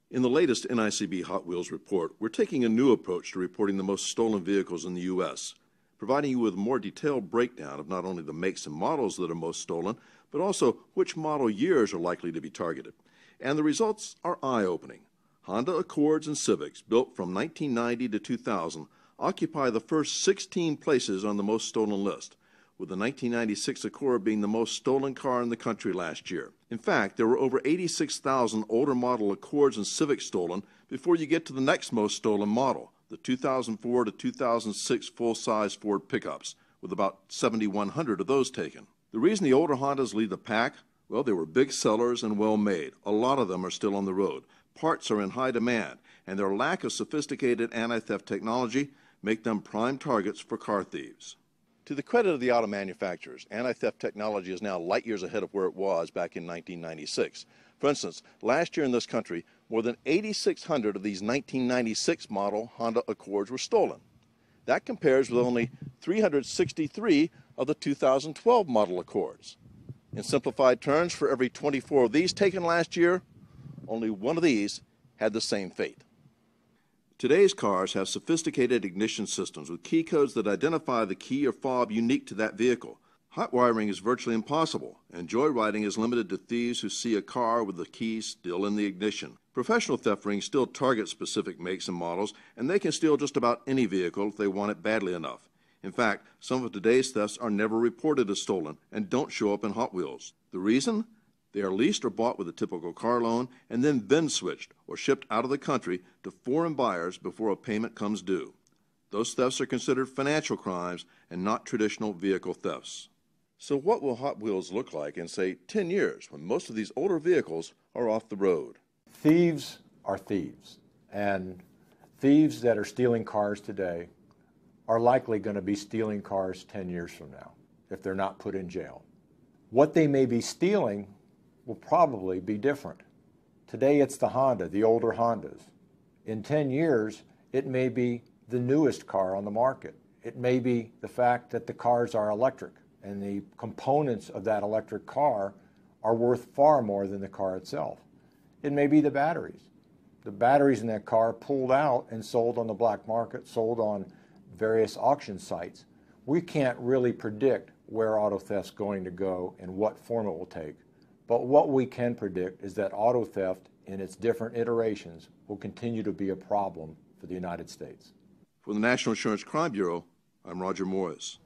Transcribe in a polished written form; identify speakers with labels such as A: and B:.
A: In the latest NICB Hot Wheels report, we're taking a new approach to reporting the most stolen vehicles in the U.S., providing you with a more detailed breakdown of not only the makes and models that are most stolen, but also which model years are likely to be targeted. And the results are eye-opening. Honda Accords and Civics, built from 1990 to 2000, occupy the first 16 places on the most stolen list, with the 1996 Accord being the most stolen car in the country last year. In fact, there were over 86,000 older model Accords and Civics stolen before you get to the next most stolen model, the 2004 to 2006 full-size Ford pickups, with about 7,100 of those taken. The reason the older Hondas lead the pack? Well, they were big sellers and well-made. A lot of them are still on the road. Parts are in high demand, and their lack of sophisticated anti-theft technology make them prime targets for car thieves. To the credit of the auto manufacturers, anti-theft technology is now light years ahead of where it was back in 1996. For instance, last year in this country, more than 8,600 of these 1996 model Honda Accords were stolen. That compares with only 363 of the 2012 model Accords. In simplified terms, for every 24 of these taken last year, only one of these had the same fate. Today's cars have sophisticated ignition systems with key codes that identify the key or fob unique to that vehicle. Hot wiring is virtually impossible, and joyriding is limited to thieves who see a car with the key still in the ignition. Professional theft rings still target specific makes and models, and they can steal just about any vehicle if they want it badly enough. In fact, some of today's thefts are never reported as stolen and don't show up in Hot Wheels. The reason? They are leased or bought with a typical car loan and then VIN switched or shipped out of the country to foreign buyers before a payment comes due. Those thefts are considered financial crimes and not traditional vehicle thefts. So what will Hot Wheels look like in, say, 10 years when most of these older vehicles are off the road?
B: Thieves are thieves, and thieves that are stealing cars today are likely going to be stealing cars 10 years from now if they're not put in jail. What they may be stealing will probably be different. Today it's the Honda, the older Hondas. In 10 years, it may be the newest car on the market. It may be the fact that the cars are electric and the components of that electric car are worth far more than the car itself. It may be the batteries. The batteries in that car pulled out and sold on the black market, sold on various auction sites. We can't really predict where auto theft's going to go and what form it will take. But what we can predict is that auto theft in its different iterations will continue to be a problem for the United States.
A: For the National Insurance Crime Bureau, I'm Roger Morris.